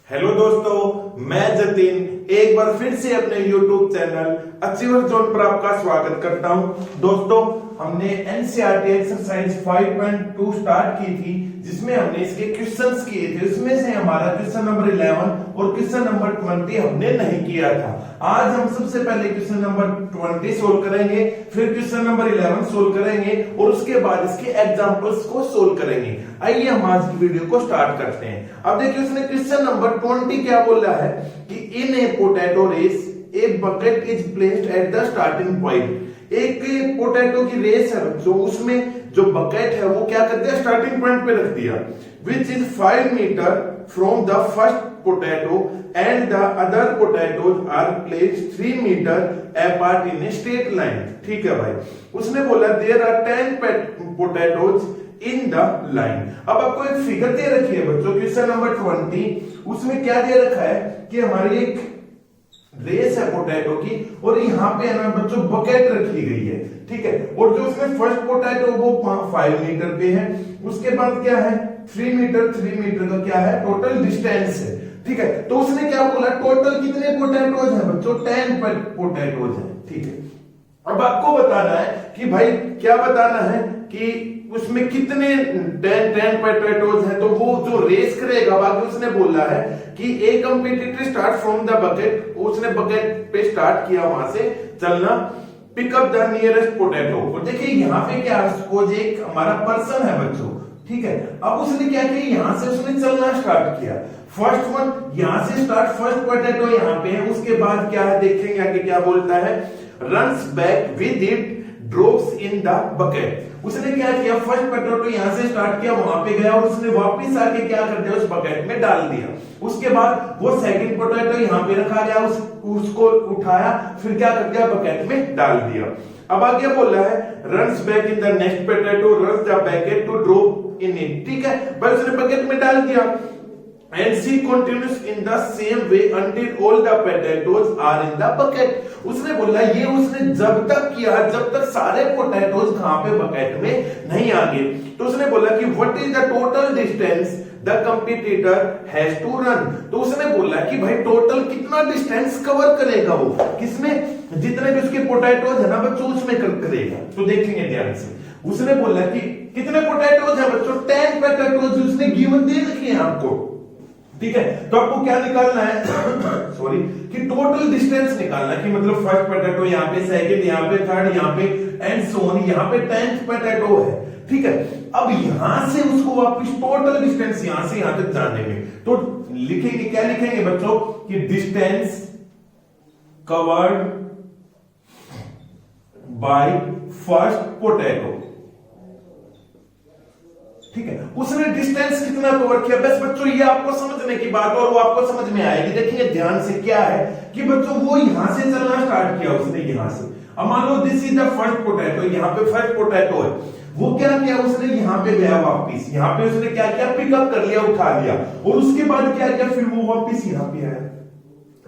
Hello दोस्तों, मैं जतिन एक बार फिर से अपने YouTube चैनल अचीवर जोन पर आपका स्वागत करता हूं। दोस्तों, हमने एनसीईआरटी एक्सरसाइज 5.2 स्टार्ट की थी, जिसमें हमने इसके क्वेश्चंस किए थे। उसमें से हमारा क्वेश्चन नंबर 11 और क्वेश्चन नंबर 20 हमने नहीं किया था। आज हम सबसे पहले क्वेश्चन नंबर 20 सोल्व करेंगे, फिर क्वेश्चन नंबर 11 सोल्व करेंगे और उसके बाद इसके एग्जांपल्स को सोल्व करेंगे। आइए हम आज की वीडियो को स्टार्ट करते हैं। अब देखिए, उसने क्वेश्चन नंबर 20 क्या बोला है कि in a potato race a bucket is placed at the starting point. एक पोटैटो की रेस है जो उसमें जो बकेट है वो क्या कर दिया, स्टार्टिंग पॉइंट पे रख दिया, which is 5 metre from the first potato and the other potatoes are placed 3 metre apart in a straight line. ठीक है भाई, उसने बोला there are 10 potatoes in the line. अब आपको एक फिगर दे रखी है बच्चों, क्वेश्चन नंबर 20, उसमें क्या दे रखा है कि हमारी एक रेस है पोटैटो की और यहाँ पे है ना बच्चों बकेट रखी गई है। ठीक है, और जो उसमें फर्स्ट पोटैटो वो 5 मीटर पे है, उसके बाद क्या है 3 मीटर का क्या है टोटल डिस्टेंस है। ठीक है, तो उसने क्या बोला टोटल कितने पोटैटोज हैं बच्चों, 10 पोटैटोज हैं। ठीक है, अब आपको बताना है कि भाई क्या बताना है कि उसमें कितने 10 पोटैटोज हैं। तो वो जो रेस करेगा, बाकी उसने बोला है कि a competitor start from the bucket, उसने बकेट पे स्टार्ट किया वहां से चलना, pick up the nearest potato. और देखिए यहाँ पे क्या सपोज एक हमारा पर्सन है बच्चों, ठीक है, अब उसने क्या किया यहां से उसने चलना स्टार्ट किया, फर्स्ट वन यहां से स्टार्ट, फर्स्ट पोटैटो यहाँ पे है, उसके बाद क्या है देखेंगे आगे क्या बोलता है, runs back with it drops in the bucket. उसने क्या किया, फर्स्ट पोटैटो यहां से स्टार्ट किया, वहां पे गया और उसने वापस आके क्या कर दिया, उस बकेट में डाल दिया। उसके बाद वो सेकंड पोटैटो यहां पे रखा गया, उसको उठाया, फिर क्या कर दिया, बकेट में डाल दिया। अब आगे बोला है runs back in the next potato, runs the bucket to drop in it. ठीक है, पर उसने बकेट में डाल दिया and she continues in the same way until all the potatoes are in the bucket। उसने बोला ये उसने जब तक किया जब तक सारे पोटैटोज कहां पे बकेट में नहीं आ गए। तो उसने बोला कि what is the total distance the competitor has to run. तो उसने बोला कि भाई टोटल कितना डिस्टेंस कवर करेगा वो, किसमें, जितने भी उसके पोटैटोज है ना बच्चों उसमें करेगा। तो देखेंगे ध्यान से, उसने बोला कि कितने पोटैटोज है बच्चों, 10 पोटैटोज उसने गिवन दे रखे हैं आपको। ठीक है, तो आपको क्या निकालना है सॉरी कि टोटल डिस्टेंस निकालना है, कि मतलब फर्स्ट पोटैटो यहाँ पे, सेकंड यहाँ पे, थर्ड यहाँ पे एंड सो ऑन, यहाँ पे 10th पोटैटो है। ठीक है, अब यहां से उसको वापस टोटल डिस्टेंस यहां से यहां तक जाने में, तो लिखेंगे क्या लिखेंगे बच्चों कि distance covered by first potato. ठीक है, उसने डिस्टेंस कितना कवर किया, बस बच्चों ये आपको समझने की बात और वो आपको समझ में आएगी। देखिए ध्यान से, क्या है कि बच्चों वो यहां से चलना स्टार्ट किया उसने यहां से। अब मान लो this is the first potato, यहाँ पे फर्स्ट पोटैटो है, वो क्या किया उसने यहाँ पे गया वापिस, यहाँ पे उसने क्या किया पिकअप कर लिया, उठा लिया, और उसके बाद क्या किया फिर वो वापिस यहाँ पे आया।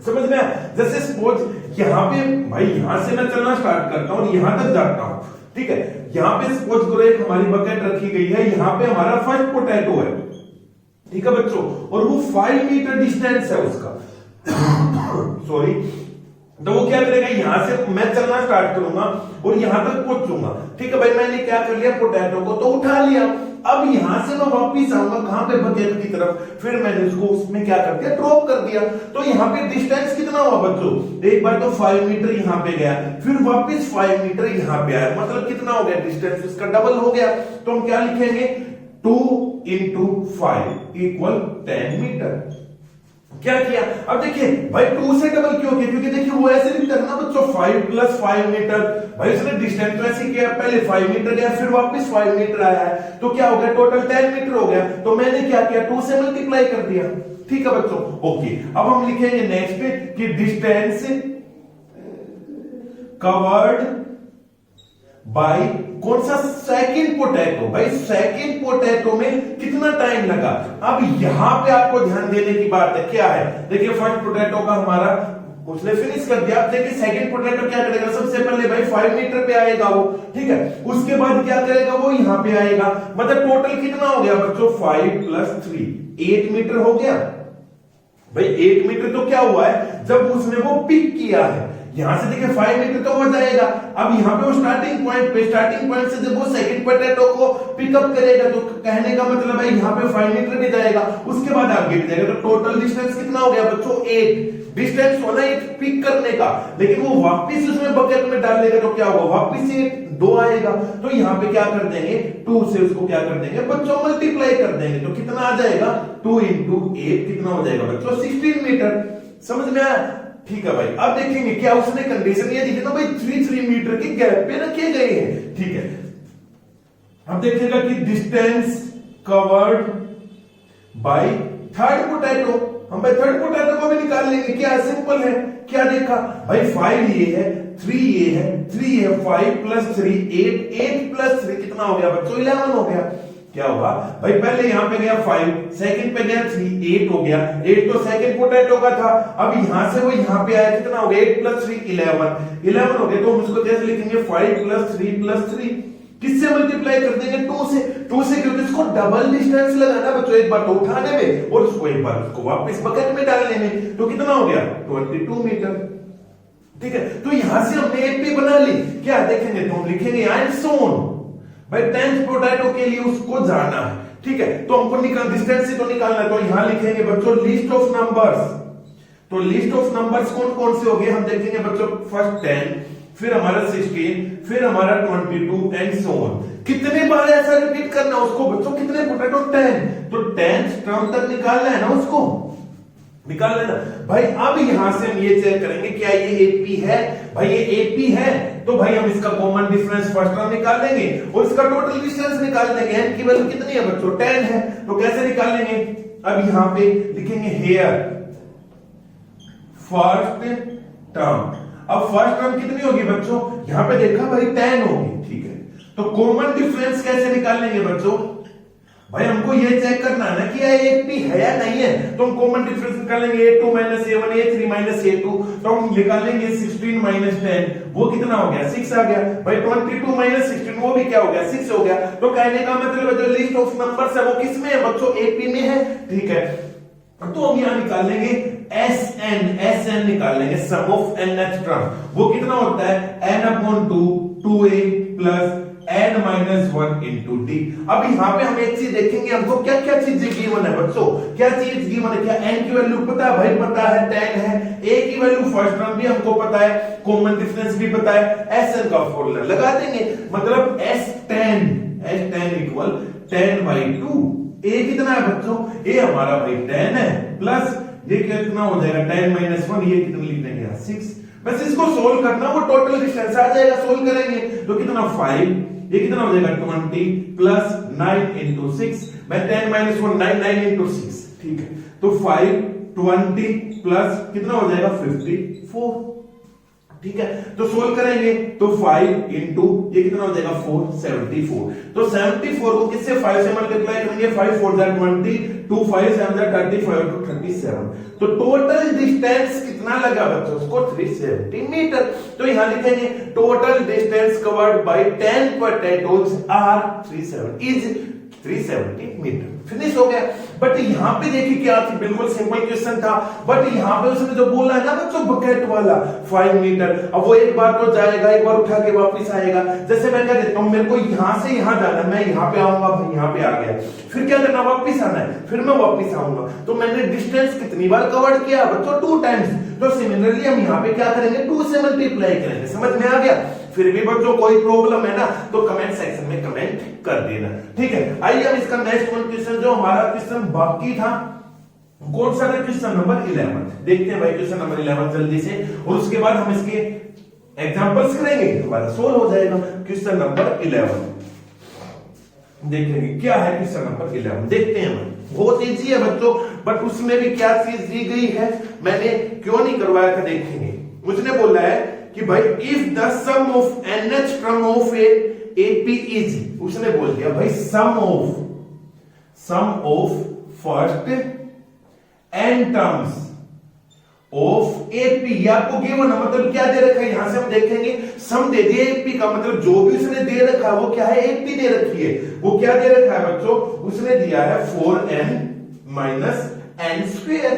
समझ में आया, जैसे सपोज यहाँ पे भाई यहां से मैं चलना स्टार्ट करता हूं और यहां तक जाता हूं। ठीक है, यहां पे सपोज करो एक हमारी बकेट रखी गई है, यहां पे हमारा फर्स्ट पोटैटो है। ठीक है बच्चों, और वो 5 मीटर डिस्टेंस है उसका सॉरी, तो वो क्या करेगा, यहां से मैं चलना स्टार्ट करूंगा और यहां तक पहुंचूंगा। ठीक है भाई, मैंने क्या कर लिया, पोटैटो को तो उठा लिया। अब यहां से मैं वापिस आऊंगा कहां पे, बकेट की तरफ, फिर मैंने उसको उसमें क्या कर दिया, ड्रॉप कर दिया। तो यहाँ पे डिस्टेंस कितना हुआ बच्चों, एक बार तो 5 मीटर यहाँ पे गया, फिर वापिस 5 मीटर यहाँ पे आया, मतलब कितना हो गया डिस्टेंस, उसका डबल हो गया। तो हम क्या लिखेंगे, 2 into 5 इक्वल 10 मीटर। क्या किया, अब देखिए भाई 2 से डबल क्यों किया, क्योंकि देखिए वो ऐसे लिखता है ना बच्चों 5 + 5 मीटर। भाई उसने डिस्टेंस तो ऐसे किया, पहले 5 मीटर गया फिर वापस 5 मीटर आया है, तो क्या हो गया टोटल 10 मीटर हो गया। तो मैंने क्या किया, 2 से मल्टीप्लाई कर दिया। ठीक है बच्चों, ओके। अब हम लिखेंगे नेक्स्ट कि डिस्टेंस कवर्ड बाय कौन सा, सेकंड पोटैटो। भाई सेकंड पोटैटो में कितना टाइम लगा। अब यहां पे आपको ध्यान देने की बात है, क्या है, देखिए फर्स्ट पोटैटो का हमारा उसने फिनिश कर दिया। अब देखिए सेकंड पोटैटो क्या करेगा, सबसे पहले भाई 5 मीटर पे आएगा वो। ठीक है, उसके बाद क्या करेगा वो यहां पे आएगा, मतलब टोटल कितना हो गया बच्चों, 5 + 3 8 मीटर हो गया। भाई 8 मीटर तो क्या हुआ है जब उसने वो पिक किया है, यहां से देखिए 5 मीटर तो हो जाएगा। अब यहाँ पे वो स्टार्टिंग पॉइंट से जब वो सेकंड पोटैटो को पिकअप करेगा तो कहने का मतलब है यहाँ पे 5 मीटर भी जाएगा, उसके बाद आगे भी जाएगा, तो टोटल डिस्टेंस कितना हो गया बच्चों 8। डिस्टेंस होना एक पिक करने का, लेकिन वो वापस उसमें बकेट में डाल देगा तो क्या होगा, वापस से 2 आएगा। तो यहाँ पे क्या कर देंगे 2 से उसको क्या कर देंगे बच्चों मल्टीप्लाई कर देंगे, तो कितना आ जाएगा 2 इंटू 8 कितना हो जाएगा बच्चों 16 मीटर। समझ में आया? ठीक है भाई। अब देखेंगे क्या उसने कंडीशन ये दी थी ना भाई 3 मीटर के गैप पे रखे गए हैं। ठीक है, अब देखिएगा कि distance covered by third potato, हम भाई थर्ड पोटैटो को भी निकाल लेंगे, क्या सिंपल है। क्या देखा भाई 5 ये है, 3 ये है, 3 है, 5 प्लस 3 8, 8 प्लस 3 कितना हो गया बच्चों 11 हो गया। क्या होगा भाई पहले यहां पे गया 5, सेकंड पे गया 3, 8 हो गया। 8 तो सेकंड पोटैटो का था, अब यहां से वो यहां पे आया कितना हो गया 8 प्लस 3 11 हो गया। तो हम उसको कैसे लिखेंगे 5 प्लस 3 किससे मल्टीप्लाई कर देंगे 2 से, क्योंकि इसको डबल डिस्टेंस लगाना बच्चों, एक बार तो उठाने में और उसको एक बार उसको वापस बकेट में डालने में, तो कितना हो गया 22 मीटर। ठीक है, तो यहां से हमने एपी बना ली। क्या देखेंगे तो हम लिखेंगे एंड सोन भाई 10th पोटैटो के लिए उसको जाना है। ठीक है, तो हमको निकाल डिस्टेंस से तो निकालना है, तो यहां लिखेंगे बच्चों लिस्ट ऑफ नंबर्स। तो लिस्ट ऑफ नंबर्स कौन कौन से हो गए हम देखेंगे बच्चों, फर्स्ट 10, फिर हमारा 16, फिर हमारा 22 एंड सो ऑन। कितने बार ऐसा रिपीट करना उसको बच्चों, कितने पोटैटो 10, तो 10th टर्म तक निकालना है ना उसको, निकाल लेना भाई। अब यहां से हम ये चेक करेंगे क्या ये एपी है, भाई ये एपी है तो भाई हम इसका कॉमन डिफरेंस फर्स्ट टर्म निकाल लेंगे और इसका टोटल डिस्टेंस निकाल देंगे। एन की वैल्यू कितनी है बच्चों 10 है, तो कैसे निकाल लेंगे, अब यहां पे लिखेंगे हेयर फर्स्ट टर्म। अब फर्स्ट टर्म कितनी होगी बच्चों, यहां पे देखा भाई 10 होगी। ठीक है, तो कॉमन डिफरेंस कैसे निकाल लेंगे बच्चों, भाई हमको ये चेक करना है ना कि ये एपी है या नहीं है, तो हम कॉमन डिफरेंस निकालेंगे a2 minus a1 a3 minus a2, तो हम निकालेंगे 16 माइनस 10, वो कितना हो गया 6 आ गया। भाई 22 माइनस 16 वो भी क्या हो गया 6 हो गया। तो कहने का मतलब जो लिस्ट ऑफ नंबर्स है वो किस में है बच्चों एपी में है। ठीक है, तो हम यहां निकाल लेंगे SN निकाल लेंगे सम ऑफ nth टर्म, वो कितना होता है n/2 2a plus n minus 1 into D. अब यहां पे हम एक चीज देखेंगे, हमको क्या क्या चीजें गिवन है बच्चों, क्या चीज गिवन है, क्या n की वैल्यू पता है भाई, पता है 10 है, a की वैल्यू फर्स्ट टर्म भी हमको पता है, कॉमन डिफरेंस भी पता है, SN का फॉर्मूला लगा देंगे, मतलब S10 इक्वल 10/2। a कितना है बच्चों, a हमारा भाई 10 है, प्लस ये कितना हो जाएगा 10 माइनस 1, ये कितना लिख देंगे 6। बस इसको सोल्व करना, वो टोटल डिस्टेंस आ जाएगा, सोल्व करेंगे तो कितना 5, ये कितना हो जाएगा 20 प्लस 9 इंटू 6, मैं 10 माइनस 1 9 इंटू 6। ठीक है, तो 5 20 प्लस कितना हो जाएगा 54। ठीक है, तो सोल्व करेंगे तो 5 इंटू ये कितना हो जाएगा 4 74। तो 74 को किससे 5 से मल्टीप्लाई करेंगे, 5 4 जा 20, 2 5 7 जा 35 to 37। तो टोटल डिस्टेंस कितना लगा बच्चों उसको 370 मीटर। तो यहां लिखेंगे total distance covered by 10 potatoes are 370 metre. Finish हो गया। बट यहां पे देखिए क्या थी, बिल्कुल सिंपल क्वेश्चन था, बट यहां पे उसने जो बोला है ना बच्चों बकेट वाला 5 मीटर, अब वो एक बार तो जाएगा, एक बार उठा के वापस आएगा। जैसे मैं कह देता हूं मेरे को यहां से यहां जाना है, मैं यहां पे आऊंगा, भाई यहां पे आ गया, फिर क्या करना वापस आना है, फिर मैं वापस आऊंगा, तो मैंने डिस्टेंस कितनी बार कवर किया बच्चों 2 टाइम्स। तो सिमिलरली हम यहां पे क्या करेंगे 2 से मल्टीप्लाई करेंगे। समझ में आ गया? फिर भी बच्चों कोई प्रॉब्लम है ना तो कमेंट सेक्शन में कमेंट कर देना। ठीक है, आइए हम इसका नेक्स्ट क्वेश्चन जो हमारा क्वेश्चन बाकी था कौन सा था, क्वेश्चन नंबर 11 देखते हैं भाई, क्वेश्चन नंबर 11 जल्दी से, और उसके बाद हम इसके एग्जांपल्स करेंगे, हमारा सोल्व हो जाएगा। क्वेश्चन नंबर 11 देखेंगे क्या है, क्वेश्चन नंबर 11 देखते हैं भाई। बहुत इजी है बच्चों, बट उसमें भी क्या चीज दी गई है, मैंने क्यों नहीं करवाया था देखेंगे। उसने बोला है कि भाई if the sum of nth term of a AP is, उसने बोल दिया भाई sum of first n terms of AP, आपको गिवन है, मतलब क्या दे रखा है, यहां से हम देखेंगे सम दे दिया एपी का, मतलब जो भी उसने दे रखा है वो क्या है एपी दे रखी है। वो क्या दे रखा है बच्चों, उसने दिया है 4n माइनस n स्क्वायर।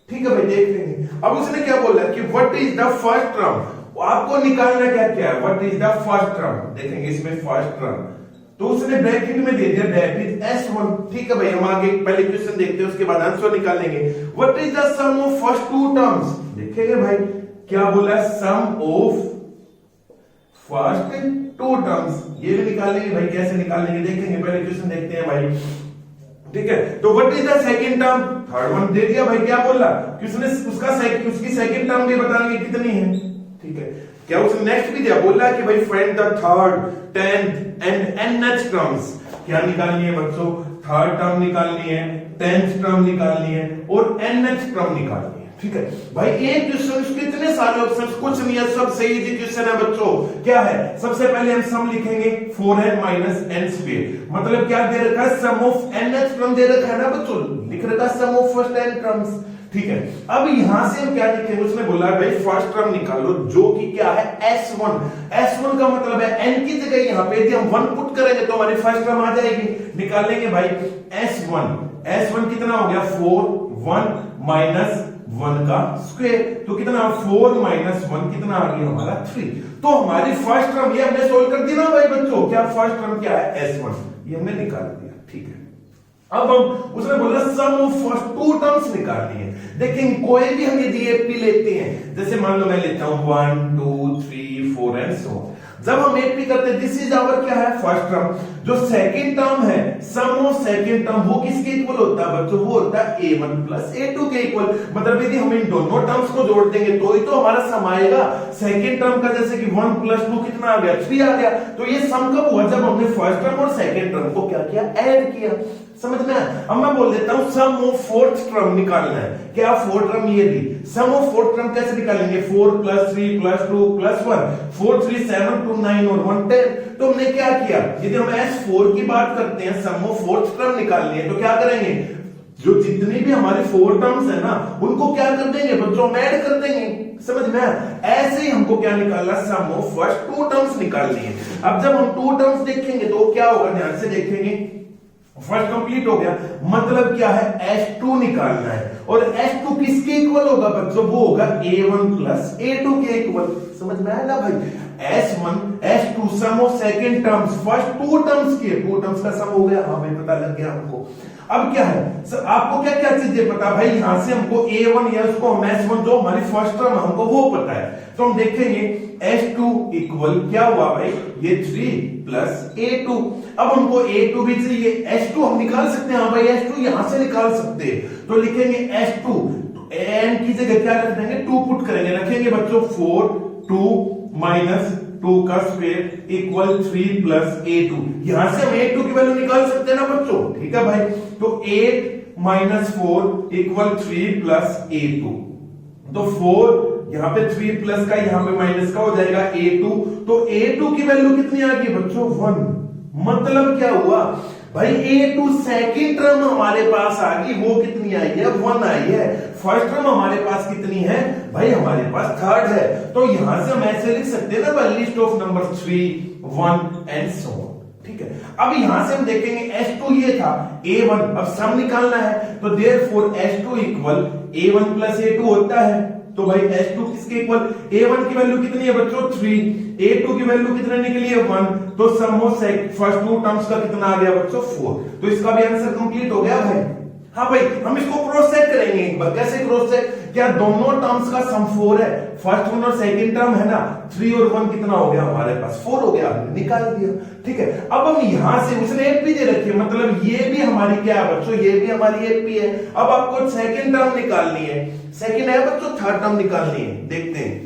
ठीक है भाई, देख लेंगे। अब उसने क्या बोला कि what is the first term, आपको निकालना क्या क्या है, what is the first term, देखेंगे इसमें फर्स्ट टर्म, तो उसने ब्रैकेट में दे दिया दैट इज S1। ठीक है भाई, हम आगे पहले क्वेश्चन देखते हैं, उसके बाद आंसर निकालेंगे। What is the sum of first two terms, देखेंगे भाई क्या बोला, sum of first two terms, ये भी निकालेंगे भाई, कैसे निकालेंगे देखेंगे, पहले क्वेश्चन देखते हैं भाई। ठीक है, तो what is the second term, third one दे दिया भाई, क्या बोला कि उसने उसकी सेकंड टर्म भी बतानी कितनी है। ठीक है, क्या उसने नेक्स्ट भी दिया, बोला कि भाई find the third, tenth and nth terms, क्या निकालनी है बच्चों, थर्ड टर्म निकालनी है, टेंथ टर्म निकालनी है और nth टर्म निकालनी है। ठीक है भाई, एक क्वेश्चन उसके इतने सारे ऑप्शंस, कुछ नहीं है, सब सही इजी क्वेश्चन है बच्चों। क्या है, सबसे पहले हम सम लिखेंगे 4n माइनस n स्क्वायर, मतलब क्या दे रखा है, सम ऑफ nth टर्म दे रखा है ना बच्चों, लिख रखा है sum of first n terms. ठीक है, अब यहां से हम क्या लिखेंगे, उसने बोला भाई फर्स्ट टर्म निकालो जो कि क्या है S1। S1 का मतलब है n की जगह यहां पे यदि हम 1 पुट करेंगे तो हमारी फर्स्ट टर्म आ जाएगी, निकालेंगे भाई S1। S1 कितना हो गया 4, 1 माइनस 1 का स्क्वायर, तो कितना 4 माइनस 1 कितना आ गया हमारा 3। तो हमारी फर्स्ट टर्म ये हमने सोल्व कर दी ना भाई बच्चों, क्या फर्स्ट टर्म क्या है S1, ये हमने निकाल दिया। ठीक है, अब हम उसने बोला sum of first two terms निकालनी है। देखेंगे कोई भी हम यदि एपी लेते हैं, जैसे मान लो मैं लेता हूं 1 2 3 4 एंड सो, जब हम एपी करते हैं दिस इज आवर क्या है फर्स्ट टर्म, जो सेकंड टर्म है सम ऑफ सेकंड टर्म वो किसके इक्वल होता है बच्चों, वो होता है a1 प्लस a2 के इक्वल, मतलब यदि हम इन दोनों टर्म्स को जोड़ देंगे तो ही तो हमारा सम आएगा। सेकंड टर्म का जैसे कि 1 प्लस 2 कितना आ गया 3 आ गया, तो ये सम कब हुआ, जब हमने फर्स्ट टर्म और सेकंड टर्म को क्या किया, ऐड किया। समझ में? अब मैं बोल देता हूं सम ऑफ फोर्थ टर्म निकालना है, क्या फोर्थ टर्म ये दी, सम ऑफ फोर्थ टर्म कैसे निकालेंगे, 4 प्लस 3 प्लस 2 प्लस 1, 4 3 7 2 9 और 1 10। तो हमने क्या किया, यदि हम S4 की बात करते हैं, सम ऑफ फोर्थ टर्म निकालनी है, तो क्या करेंगे, जो जितनी भी हमारी 4 टर्म्स है ना उनको क्या कर देंगे बच्चों, ऐड कर देंगे। समझ में? ऐसे ही हमको क्या निकालना, सम ऑफ फर्स्ट 2 टर्म्स निकालनी है। अब जब हम 2 टर्म्स देखेंगे तो क्या होगा, ध्यान से देखेंगे, फर्स्ट कंप्लीट हो गया, मतलब क्या है S2 निकालना है, और S2 किसके इक्वल होगा बच्चों, वो होगा A1 प्लस A2 के इक्वल। समझ में आया ना भाई, S1 S2 sum of second terms, first 2 terms की, 2 टर्म्स का सम हो गया, हाँ भाई पता लग गया हमको। अब क्या है सर, आपको क्या क्या चीजें पता भाई, यहां से हमको A1 या उसको हम S1 जो हमारी फर्स्ट टर्म हमको वो पता है, तो हम देखेंगे S2 इक्वल क्या हुआ भाई, ये 3 प्लस A2। अब हमको A2 भी चाहिए, S2 हम निकाल सकते हैं, हाँ भाई S2 यहां से निकाल सकते हैं, तो लिखेंगे S2, n की जगह क्या रख देंगे, 2 पुट करेंगे, रखेंगे बच्चों 4 2 माइनस 2 का स्क्वायर इक्वल 3 प्लस A2। यहां से हम A2 की वैल्यू निकाल सकते हैं ना बच्चों, ठीक है भाई, तो 8 माइनस 4 इक्वल 3 प्लस A2, तो 4 यहां पे 3 प्लस का यहां पे माइनस का हो जाएगा A2, तो A2 की वैल्यू कितनी आ गई बच्चों 1। मतलब क्या हुआ भाई, A2 सेकंड टर्म हमारे पास आ गई, वो कितनी आई है 1 आई है। फर्स्ट टर्म हमारे पास कितनी है भाई, हमारे पास थर्ड है, तो यहां से हम ऐसे लिख सकते हैं ना भाई, list of number 3 1 and so on. ठीक है, अब यहां से हम देखेंगे S2 ये था A1, अब सम निकालना है, तो therefore S2 equal A1 plus A2 होता है, तो भाई S2 किसके इक्वल, A1 की वैल्यू कितनी है बच्चों 3, A2 की वैल्यू कितने निकली है 1, तो सम ऑफ फर्स्ट 2 टर्म्स का कितना आ गया बच्चों 4, तो इसका भी आंसर कंप्लीट हो गया भाई। हाँ भाई, हम इसको क्रॉस चेक करेंगे एक बार, कैसे क्रॉस चेक, क्या दोनों टर्म्स का सम 4 है, फर्स्ट वन और सेकंड टर्म है ना, 3 और 1 कितना हो गया हमारे पास 4 हो गया, हमने निकाल दिया। ठीक है, अब हम यहां से उसने एपी दे रखी है, मतलब ये भी हमारी क्या है बच्चों, ये भी हमारी एपी है। अब आपको सेकंड टर्म निकालनी है, सेकंड है बच्चों, थर्ड टर्म निकालनी है, देखते हैं।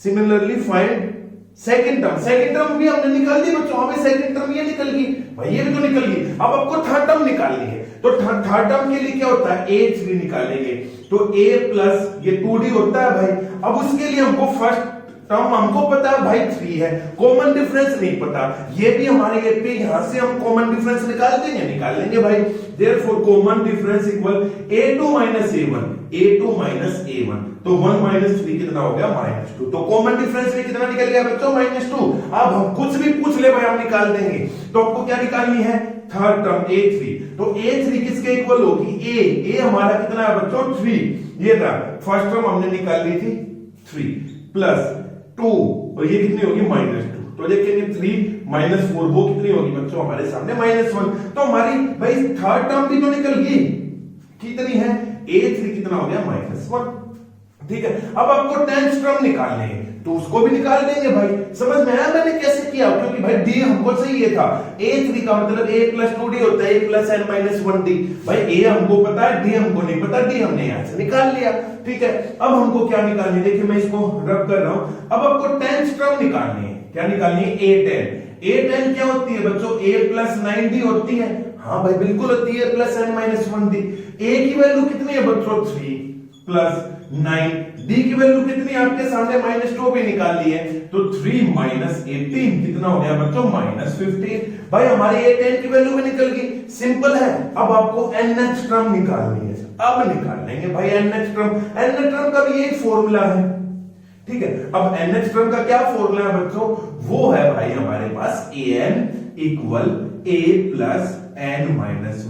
सिमिलरली फाइंड सेकंड टर्म भी हमने निकाल दी बच्चों, हमें सेकंड टर्म ये निकल गई भाई, ये भी तो निकल गई। अब आपको थर्ड टर्म निकालनी है, तो थर्ड टर्म के लिए क्या होता है, A3 निकालेंगे, तो A प्लस ये 2D होता है भाई। अब उसके लिए हमको फर्स्ट टर्म हमको पता है भाई 3 है, कॉमन डिफरेंस नहीं पता, ये भी हमारे ये पे, यहां से हम कॉमन डिफरेंस निकाल लेंगे भाई। Therefore common difference equal A2 minus A1, A2 minus A1, तो 1 माइनस 3 कितना हो गया -2, तो कॉमन डिफरेंस में कितना निकल गया बच्चों -2। अब हम कुछ भी पूछ ले भाई हम निकाल देंगे, तो आपको क्या निकालनी है, थर्ड टर्म A3, तो A3 किसके इक्वल होगी? A हमारा कितना है बच्चों? 3। ये था फर्स्ट टर्म हमने निकाल ली थी 3 प्लस 2, और ये कितनी होगी? -2। तो देखेंगे 3 - 4 वो कितनी होगी बच्चों? हमारे सामने -1। तो हमारी भाई थर्ड टर्म भी तो निकल गई, कितनी है? A3 कितना हो गया? -1। ठीक है, अब आपको 10th टर्म निकालने हैं तो उसको भी निकाल देंगे भाई। समझ में आया मैंने कैसे किया? क्योंकि भाई D हमको चाहिए था। A3 का मतलब A + 2D होता है, A + n - 1D। भाई A हमको पता है, D हमको नहीं पता, D हमने यहां से निकाल लिया। ठीक है, अब हमको क्या निकालनी है? देखिए मैं इसको रब कर रहा हूं। अब आपको 10th टर्म निकालनी है। क्या निकालनी है? A10 क्या होती है बच्चों? A + 9D होती है। हाँ भाई बिल्कुल होती है, + n - 1D। A की वैल्यू कितनी है बच्चों? 3 + 9। D की वैल्यू कितनी है? आपके सामने -2 भी निकाल ली है, तो 3 - 18 कितना हो गया बच्चों? -15। भाई हमारी A10 की वैल्यू भी निकल गई। सिंपल है। अब आपको nth टर्म निकालनी है। अब निकाल लेंगे भाई nth टर्म। nth टर्म का भी एक फॉर्मूला है। ठीक है, अब nth टर्म का क्या फॉर्मूला है बच्चों? वो है भाई हमारे पास an = A + n -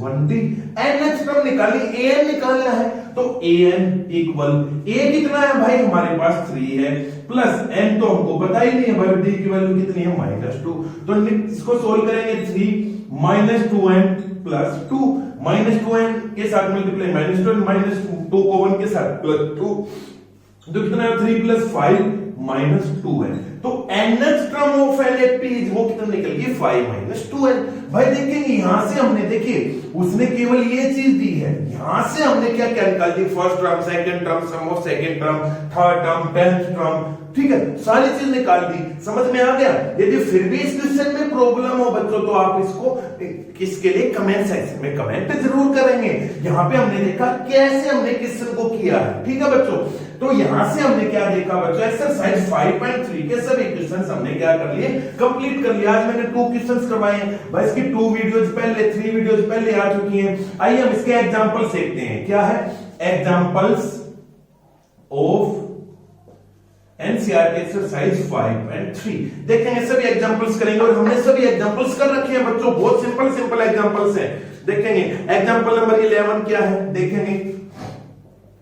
1D। nth term निकाली, an निकालना है, तो an = A कितना है भाई? हमारे पास 3 है, प्लस n तो हमको पता ही नहीं है भाई, D की वैल्यू कितनी है? -2। तो इसको सोल्व करेंगे, 3 - 2n + 2, -2n के साथ मल्टीप्लाई -2 को 1 के साथ +2, तो कितना है? 3 + 5 -2 है। तो nth टर्म ऑफ NAP वो कितना निकल गई? 5 - 2n। भाई देखेंगे यहां से हमने, देखिए उसने केवल ये चीज दी है, यहां से हमने क्या क्या निकाल दी? First term, second term, sum of second term, third term, 10th term. ठीक है, सारी चीज निकाल दी। समझ में आ गया? यदि फिर भी इस क्वेश्चन में प्रॉब्लम हो बच्चों, तो आप इसको किसके लिए कमेंट सेक्शन में कमेंट जरूर करेंगे। यहां पे हमने देखा कैसे हमने क्वेश्चन को किया है। ठीक है बच्चों, तो यहां से हमने क्या देखा बच्चों? एक्सरसाइज 5.3 के सभी क्वेश्चंस हमने क्या कर लिए? कंप्लीट कर लिया। आज मैंने 2 क्वेश्चंस करवाए हैं भाई, इसकी 2 वीडियोस पहले, 3 वीडियोस पहले आ चुकी हैं। आइए हम इसके एग्जांपल्स देखते हैं। क्या है? एग्जांपल्स ऑफ NCERT एक्सरसाइज 5.3 देखेंगे, सभी एग्जांपल्स करेंगे, और हमने सभी एग्जांपल्स कर रखे हैं बच्चों, बहुत सिंपल एग्जांपल्स हैं। देखेंगे एग्जांपल नंबर 11 क्या है, देखेंगे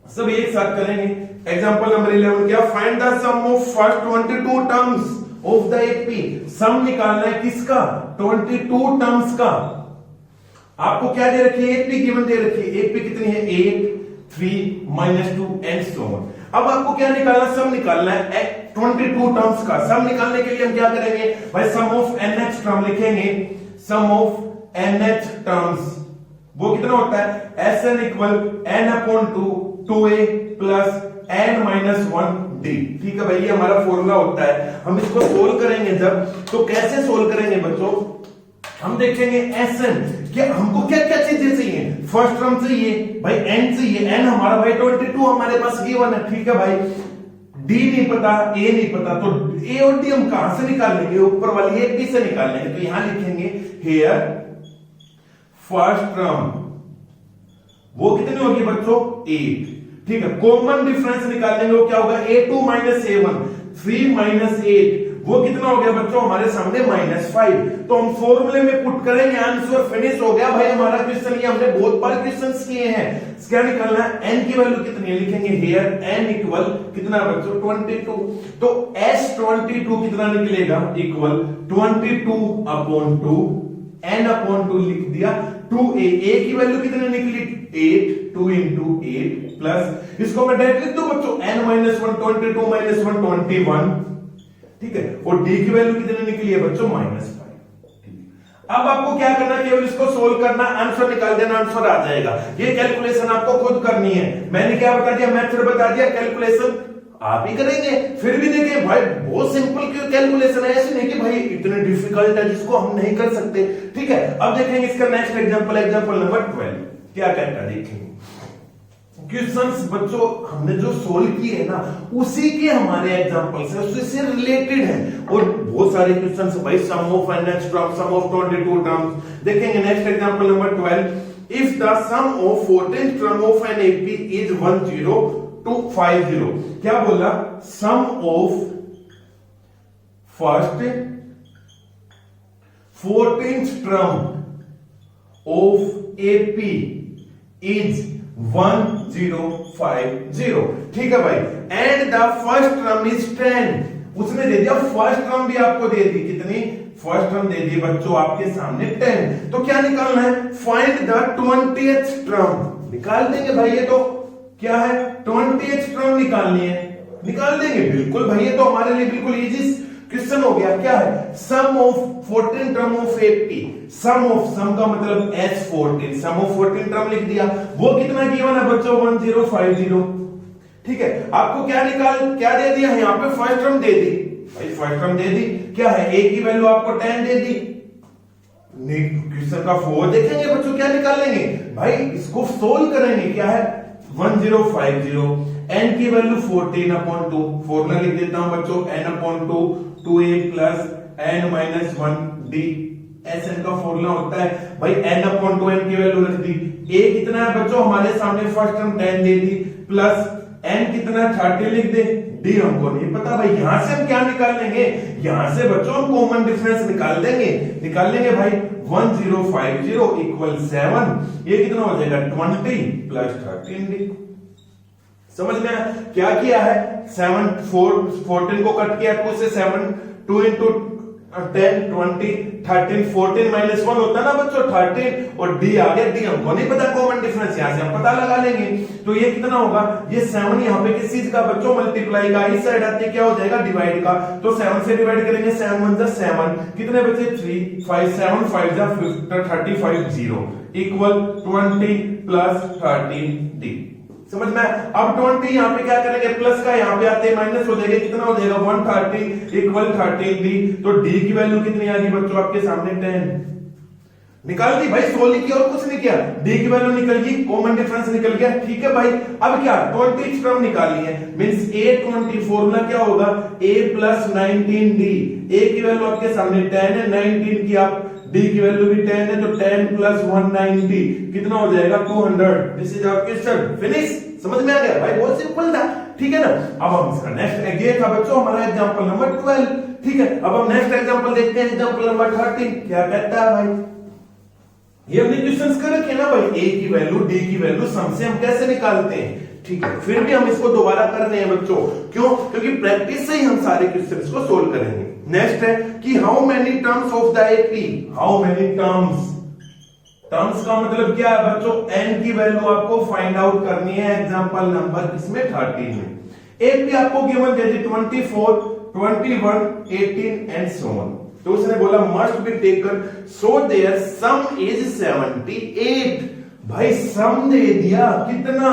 सभी एक साथ करेंगे। एग्जांपल नंबर 11 क्या? Find the sum of first 22 terms of the AP। Sum निकालना है किसका? 22 टर्म्स का। आपको क्या दे रखी है? AP गिवन दे रखी है। AP कितनी है? 8, 3 - 2 एंड सो ऑन। अब आपको क्या निकालना? सम निकालना है 22 टर्म्स का। सम निकालने के लिए हम क्या करेंगे भाई? सम ऑफ nth टर्म लिखेंगे। सम ऑफ nth टर्म्स वो कितना होता है? Sn = n/2 2a + n - 1d। ठीक है भाई, ये हमारा फॉर्मूला होता है। हम इसको सोल्व करेंगे जब, तो कैसे सोल्व करेंगे बच्चों? हम देखेंगे Sn, क्या हमको क्या क्या चीजें चाहिए? फर्स्ट टर्म चाहिए भाई, n चाहिए। n हमारा भाई 22 हमारे पास गिवन है। ठीक है भाई, D नहीं पता, A नहीं पता, तो A और D हम कहां से निकाल लेंगे? ऊपर वाली AP से निकाल लेंगे। तो यहां लिखेंगे हियर फर्स्ट टर्म वो कितनी होगी बच्चों? 8। ठीक है, कॉमन डिफरेंस निकाल लेंगे, वो क्या होगा? A2 - A1, 3 - 8 वो कितना हो गया बच्चों? हमारे सामने -5। तो हम फॉर्मूले में पुट करेंगे, आंसर फिनिश हो गया भाई हमारा क्वेश्चन। ये हमने बहुत बार क्वेश्चंस किए हैं। क्या निकालना है? n की वैल्यू कितनी है? लिखेंगे हियर n = कितना बच्चों? 22। तो S22 कितना निकलेगा? इक्वल 22/2 n/2 लिख दिया। 2a, a की वैल्यू कितनी निकली? 8, 2 × 8 प्लस, इसको मैं डायरेक्ट लिख दूं बच्चों, n - 1 22 - 1 21। ठीक है, और D की वैल्यू कितनी निकली है बच्चों? -5। अब आपको क्या करना है? केवल इसको सोल्व करना, आंसर निकाल देना, आंसर आ जाएगा। ये कैलकुलेशन आपको खुद करनी है। मैंने क्या बता दिया? मेथड बता दिया, कैलकुलेशन आप ही करेंगे। फिर भी देखिए भाई बहुत सिंपल कैलकुलेशन है, ऐसे नहीं कि भाई इतने डिफिकल्ट है जिसको हम नहीं कर सकते। ठीक है, अब देखेंगे इसका नेक्स्ट एग्जांपल, एग्जांपल नंबर 12 क्या कहता है देखेंगे। क्वेश्चंस बच्चों हमने जो सोल्व किए है ना, उसी के हमारे एग्जांपल्स हैं, उसी से रिलेटेड है। और बहुत सारे क्वेश्चंस भाई, sum of nth term, sum of 22 terms. देखेंगे next example number 12। If the sum of 14th term of an AP is 10 to 50, क्या बोला? Sum of first 14th term of AP is 1050। ठीक है भाई, and the first term is 10। उसने दे दिया first term भी आपको दे दी, कितनी? फर्स्ट टर्म दे दी बच्चों आपके सामने 10। तो क्या निकालना है? Find the 20th term. निकाल देंगे भाई, ये तो क्या है? 20th टर्म निकालनी है, निकाल देंगे बिल्कुल भाई। ये तो हमारे लिए बिल्कुल इजी क्वेश्चन हो गया। क्या है? Sum of 14 term of AP. Sum of, sum का मतलब S14, सम ऑफ 14 टर्म लिख दिया। वो कितना गिवन है बच्चों? 1050। ठीक है, आपको क्या दे दिया? यहाँ पे फर्स्ट टर्म दे दी भाई, फर्स्ट टर्म दे दी। क्या है? ए की वैल्यू आपको 10 दे दी। क्वेश्चन का 4 देखेंगे बच्चों, क्या निकालेंगे भाई? इसको सोल्व करेंगे। क्या है? 1050, n की वैल्यू 14/2। फॉर्मूला लिख देता हूं बच्चों, n/2 2a plus n minus 1d। Sn का फॉर्मूला होता है भाई n/2, n की वैल्यू रख दी। a कितना है बच्चों? हमारे सामने फर्स्ट टर्म 10 दे दी, प्लस n कितना 30 लिख दे। d हमको नहीं पता भाई। यहां से हम क्या निकाल लेंगे? यहां से बच्चों हम कॉमन डिफरेंस निकाल लेंगे भाई। 1050 इक्वल 7। ये कितना हो जाएगा? 20 प्लस 13d। समझ में आया क्या किया है? 14 को कट किया 2 से, 7 2 इंटू 10 20 13 14 माइनस 1 होता है ना बच्चों 13, और d आ गया। d हमको नहीं पता कॉमन डिफरेंस, यहां से हम पता लगा लेंगे। तो ये कितना होगा? ये 7 यहां पे किस चीज का बच्चों? मल्टीप्लाई का। इस साइड आते क्या हो जाएगा? डिवाइड का। तो 7 से डिवाइड करेंगे, 7 1 जा 7, कितने बचे? 3 5 7 5 जा 35 0 इक्वल 20 प्लस 13d। समझ में? अब 20 यहां पे क्या करेंगे? प्लस का यहां पे आते माइनस हो जाएगा, कितना हो जाएगा? 130 इक्वल 13d। तो d की वैल्यू कितनी आ गई बच्चों आपके सामने? 10। निकाल दी भाई, सोल्व किया और कुछ नहीं किया। d की वैल्यू निकल गई, कॉमन डिफरेंस निकल गया। ठीक है भाई, अब क्या? 20 टर्म निकालनी है, मींस a20। फॉर्मूला क्या होगा? a plus 19d। a की वैल्यू आपके सामने 10 है, 19 की आप d की वैल्यू भी 10 है, तो 10 प्लस 190 कितना हो जाएगा? 200। This is our question. Finish. समझ में आ गया भाई? बहुत सिंपल था। ठीक है ना? अब हम इसका नेक्स्ट, ये था बच्चों हमारा एग्जांपल नंबर 12। ठीक है, अब हम नेक्स्ट एग्जांपल देखते हैं, एग्जांपल नंबर 13। क्या कहता है भाई? ये हमने क्वेश्चंस कर रखे ना भाई, a की वैल्यू d की वैल्यू सम से हम कैसे निकालते हैं। ठीक है, फिर भी हम इसको दोबारा कर रहे हैं बच्चों। क्यों? क्योंकि प्रैक्टिस से ही हम सारे क्वेश्चंस को सोल्व करेंगे। नेक्स्ट है कि how many terms of the AP. How many terms, terms का मतलब क्या है बच्चों? n की वैल्यू आपको फाइंड आउट करनी है एग्जांपल नंबर इसमें 13 में। एपी आपको गिवन दे दी 24 21 18 एंड सो ऑन। तो उसने बोला must be taken so there sum is 78। भाई सम दे दिया कितना?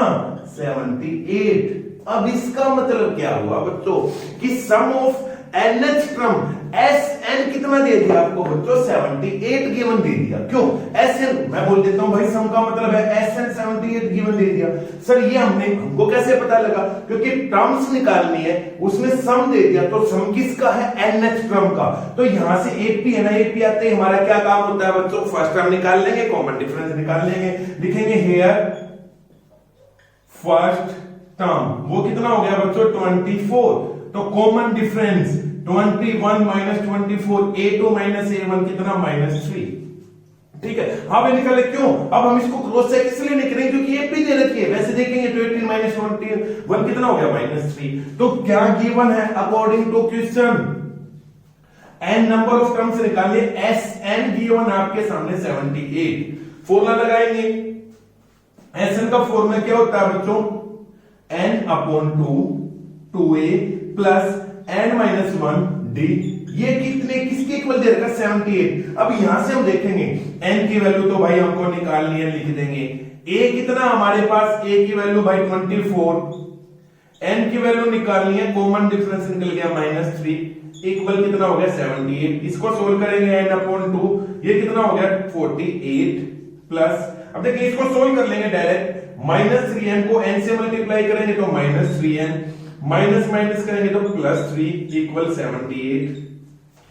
78। अब इसका मतलब क्या हुआ बच्चों? कि सम ऑफ NH टर्म SN कितना दे दिया आपको बच्चों? 78 गिवन दे दिया। क्यों? SN मैं बोल देता हूं भाई, सम का मतलब है SN 78 गिवन दे दिया। सर ये हमको कैसे पता लगा? क्योंकि टर्म्स निकालनी है, उसमें सम दे दिया, तो सम किसका है? NH टर्म का। तो यहां से AP है ना, AP आते ही हमारा क्या काम होता है बच्चों? फर्स्ट टर्म निकाल लेंगे, कॉमन डिफरेंस निकाल लेंगे। लिखेंगे हियर फर्स्ट टर्म, वो कितना हो गया बच्चों? 24। तो common difference 21 minus 24, a2 minus a1 कितना? -3। ठीक है, अब ये निकले। क्यों? अब हम इसको क्रॉस चेक इसलिए नहीं करेंगे क्योंकि ये भी दे रखी है। वैसे देखेंगे तो 18 माइनस 21 कितना हो गया? -3। तो क्या गिवन है according to question? n number of terms निकालिए। Sn गिवन आपके सामने 78। फॉर्मूला लगाएंगे। Sn का फॉर्मूला क्या होता है बच्चों? n/2 2a plus n minus 1 d। ये कितने किसके इक्वल दे रखा? 78। अब यहां से हम देखेंगे n की वैल्यू तो भाई हमको निकालनी है, लिख देंगे। a कितना हमारे पास? a की वैल्यू भाई 24, n की वैल्यू निकालनी है, कॉमन डिफरेंस निकल गया -3 इक्वल कितना हो गया? 78। इसको सोल्व करेंगे n/2, ये कितना हो गया? 48 प्लस, अब देखिए इसको सोल्व कर लेंगे डायरेक्ट। -3n को n से मल्टीप्लाई करेंगे तो -3n, माइनस माइनस करेंगे तो +3 इक्वल 78।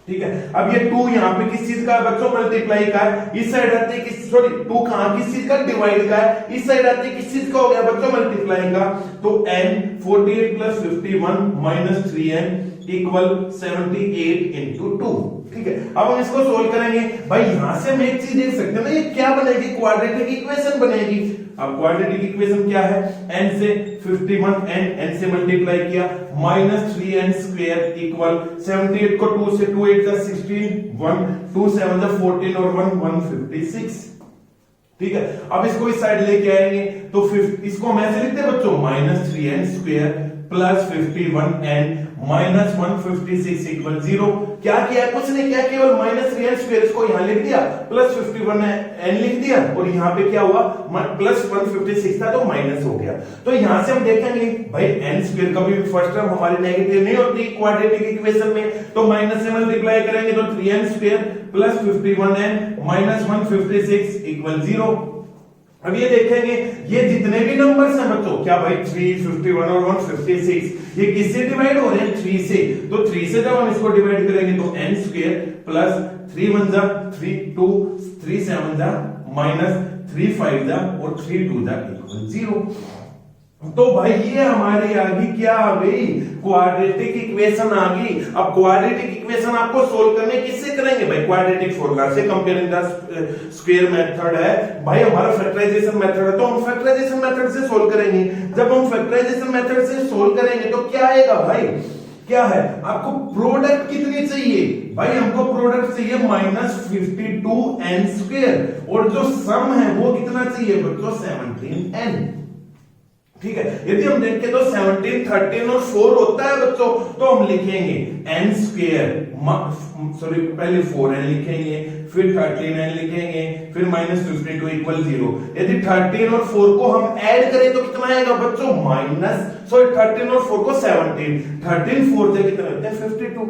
ठीक है, अब ये 2 यहां पे किस चीज का है बच्चों? मल्टीप्लाई का है। इस साइड आते किस, सॉरी 2 कहां किस चीज का? डिवाइड का है। इस साइड आते किस चीज का हो गया बच्चों? मल्टीप्लाई का। तो n 48 + 51 -3n इक्वल 78 इंटू 2। ठीक है, अब हम इसको सोल्व करेंगे। भाई यहां से हम एक चीज देख सकते हैं ना, ये क्या बनेगी, क्वाड्रेटिक इक्वेशन बनेगी। अब क्वाड्रेटिक इक्वेशन क्या है, n से 51 n से मल्टीप्लाई किया -3n स्क्वायर इक्वल 78 को 2 से 2 8 16 1 2 7 14 और 1 156। ठीक है, अब इसको इस साइड लेके आएंगे तो इसको हम ऐसे लिखते हैं बच्चों, -3n square plus 51n minus 156 equal 0। क्या किया, कुछ नहीं किया, केवल -3n स्क्वायर इसको यहां लिख दिया, प्लस 51n लिख दिया, और यहां पे क्या हुआ, प्लस 156 था तो माइनस हो गया। तो यहां से हम देखेंगे भाई n स्क्वायर कभी भी फर्स्ट टर्म हमारी नेगेटिव नहीं होती क्वाड्रेटिक इक्वेशन में, तो माइनस से मल्टीप्लाई करेंगे तो 3n square plus 51n minus 156 equal 0। अब ये देखेंगे ये जितने भी नंबर्स हैं बच्चों, क्या भाई 3, 51 और 156, ये किससे डिवाइड हो रहे हैं, 3 से। तो 3 से जब हम इसको डिवाइड करेंगे तो n स्क्वायर प्लस 3 1 जा 3 2 3 7 जा माइनस 3 5 जा और 3 2 जा इक्वल 0। तो भाई ये हमारी आ गई, क्या आ गई, क्वाड्रेटिक इक्वेशन आ गई। अब क्वाड्रेटिक इक्वेशन आपको सोल्व करने किससे करेंगे भाई, क्वाड्रेटिक फॉर्मूला से, कंपेयरिंग द स्क्वायर मेथड है भाई, हमारा फैक्टराइजेशन मेथड है, तो हम फैक्टराइजेशन मेथड से सोल्व करेंगे। जब हम फैक्टराइजेशन मेथड से सोल्व करेंगे तो क्या आएगा भाई, क्या है, आपको प्रोडक्ट कितनी चाहिए भाई, हमको प्रोडक्ट चाहिए -52n स्क्वायर, और जो सम है वो कितना चाहिए बच्चों, 17n। ठीक है, यदि हम देखें तो 17 13 और 4 होता है बच्चों, तो हम लिखेंगे n स्क्वायर, सॉरी पहले 4n लिखेंगे, फिर 13n लिखेंगे, फिर -52 इक्वल 0। यदि 13 और 4 को हम ऐड करें तो कितना आएगा बच्चों, 13 और 4 को 17, 13 4 से कितना होता है 52।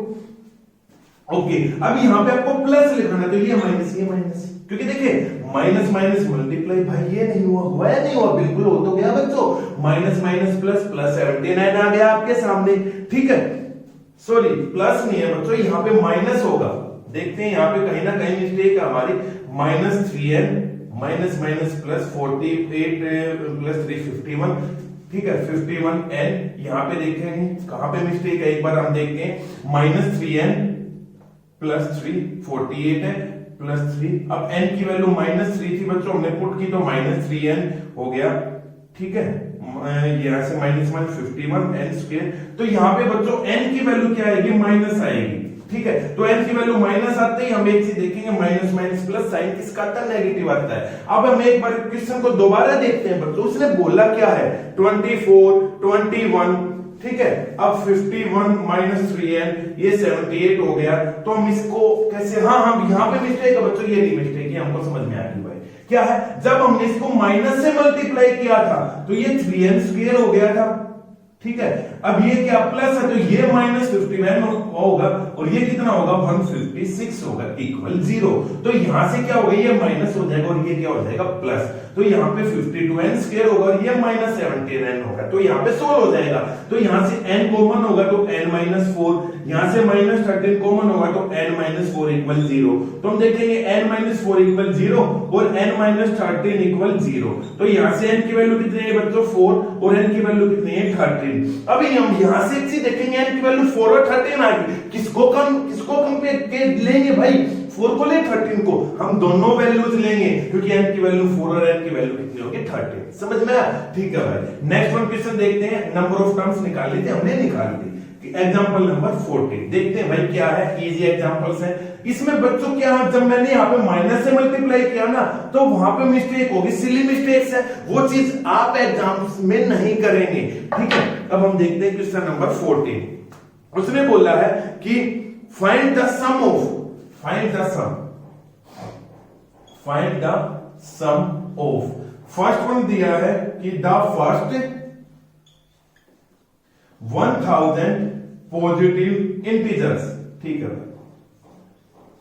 ओके, अब यहां पे आपको प्लस लिखना है, तो ये माइनस, क्योंकि देखिए माइनस माइनस मल्टीप्लाई, भाई ये नहीं हुआ या नहीं हुआ, बिल्कुल हो तो गया बच्चों, माइनस माइनस प्लस प्लस 79 आ गया आपके सामने। ठीक है, सॉरी प्लस नहीं है बच्चों, यहाँ पे माइनस होगा, देखते हैं यहाँ पे कहीं ना कहीं मिस्टेक है हमारी, -3n minus minus plus 48 plus 351। ठीक है, 51n यहाँ पे देखेंगे कहां पे मिस्टेक है, एक बार हम देखते हैं, -3n प्लस 3 48 है प्लस 3, अब n की वैल्यू -3 थी बच्चों, हमने पुट की तो -3n हो गया। ठीक है, यहां से -51n स्क्वायर, तो यहां पे बच्चों n की वैल्यू क्या आएगी, माइनस आएगी। ठीक है, तो n की वैल्यू माइनस आते ही हम एक चीज देखेंगे, माइनस माइनस प्लस साइन किसका आता है, नेगेटिव आता है। अब हम एक बार क्वेश्चन को दोबारा देखते हैं बच्चों, उसने बोला क्या है, 24 21। ठीक है, अब 51 -3n ये 78 हो गया, तो हम इसको कैसे, हाँ हम यहाँ पे मिस्टेक है बच्चों, ये नहीं मिस्टेक, ये हमको समझ में आ गई भाई, क्या है, जब हमने इसको माइनस से मल्टीप्लाई किया था तो ये 3n स्क्वायर हो गया था। ठीक है, अब ये क्या प्लस है, तो ये -59 होगा और ये कितना होगा, 156 होगा इक्वल 0। तो यहां से क्या होगा, ये माइनस हो जाएगा और ये क्या हो जाएगा प्लस, तो यहाँ पे 52n स्क्वायर होगा और ये -17n होगा, तो यहाँ पे सोल्व हो जाएगा। तो यहाँ से n कॉमन होगा तो n-4, यहाँ से -13 कॉमन होगा तो n-4 इक्वल 0। तो हम देखेंगे n-4 इक्वल 0 और n-13 इक्वल 0। तो यहाँ से n की वैल्यू कितनी है बच्चों, 4, और n की वैल्यू कितनी है, 13। अभी हम यहाँ से एक चीज देखेंगे, n की वैल्यू 4 और 13 आ गई, किसको कंपेयर लेंगे भाई, 4 को ले 13 को, हम दोनों वैल्यूज लेंगे क्योंकि n की वैल्यू 4 और n की वैल्यू कितनी होगी, 13। समझ में आया, ठीक है भाई। नेक्स्ट वन क्वेश्चन देखते हैं, नंबर ऑफ टर्म्स निकाल ली थी हमने, निकाल दी। एग्जांपल नंबर 14 देखते हैं भाई क्या है, इजी एग्जांपल्स है। इसमें बच्चों क्या है, जब मैंने यहाँ पे माइनस से मल्टीप्लाई किया ना तो वहां पे मिस्टेक होगी, सिली मिस्टेक्स है, वो चीज आप एग्जाम्स में नहीं करेंगे। ठीक है, अब हम देखते हैं क्वेश्चन नंबर 14। उसने बोला है कि find the sum of, first one दिया है कि द फर्स्ट 1000 पॉजिटिव इंटीजर्स। ठीक है,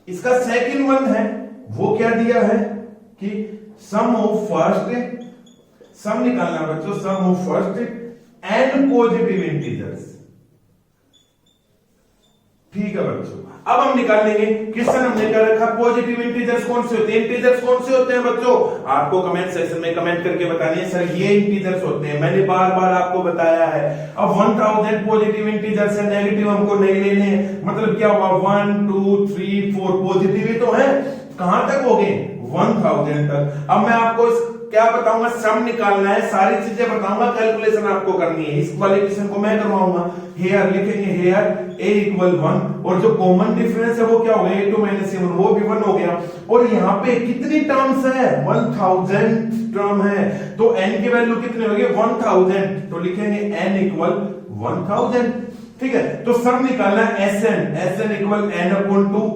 इसका सेकंड वन है, वो क्या दिया है कि सम ऑफ फर्स्ट, सम निकालना बच्चों, sum of first and positive integers. ठीक है बच्चों, अब हम निकाल लेंगे। क्वेश्चन हमने कर रखा पॉजिटिव इंटीजर्स कौन से होते हैं, इंटीजर्स कौन से होते हैं बच्चों, आपको कमेंट सेक्शन में कमेंट करके बतानी है सर ये इंटीजर्स होते हैं, मैंने बार बार आपको बताया है। अब 1000 पॉजिटिव इंटीजर्स है, नेगेटिव हमको नहीं लेने, मतलब क्या हुआ 1 2 3 4 पॉजिटिव ही तो है, कहां तक हो गए 1000 तक। अब मैं आपको क्या बताऊंगा, सम निकालना है, सारी चीजें बताऊंगा, कैलकुलेशन आपको करनी है। इस वाले क्वेश्चन को मैं करवाऊंगा। हेयर लिखेंगे, हेयर a इक्वल 1 और जो कॉमन डिफरेंस है वो क्या हो गया, a2 - a1, वो भी 1 हो गया। और यहाँ पे कितनी टर्म्स है, 1000 टर्म है, तो n की वैल्यू कितनी होगी 1000, तो लिखेंगे n इक्वल 1000। ठीक है, तो सम निकालना है sn equal n/2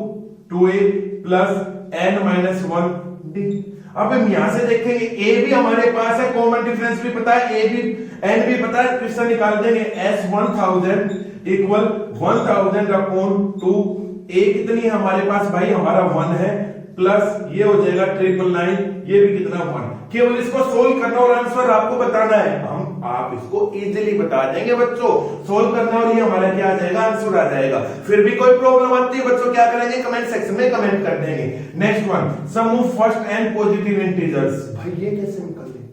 2a plus n - 1d। अब हम यहां से देखेंगे a भी हमारे पास है, कॉमन डिफरेंस भी पता है, a भी n भी पता है, तो इससे निकाल देंगे s 1000 इक्वल 1000/2। a कितनी है हमारे पास भाई, हमारा 1 है, प्लस ये हो जाएगा 999, ये भी कितना 1। केवल इसको सोल्व करना और आंसर आपको बताना है, आप इसको इजीली बता देंगे बच्चों, सोल्व करना और ये हमारा क्या आ जाएगा, आंसर आ जाएगा। फिर भी कोई प्रॉब्लम आती है बच्चों, क्या करेंगे, कमेंट सेक्शन में कमेंट कर देंगे। Next one, sum of first n positive integers. भाई ये कैसे निकल गए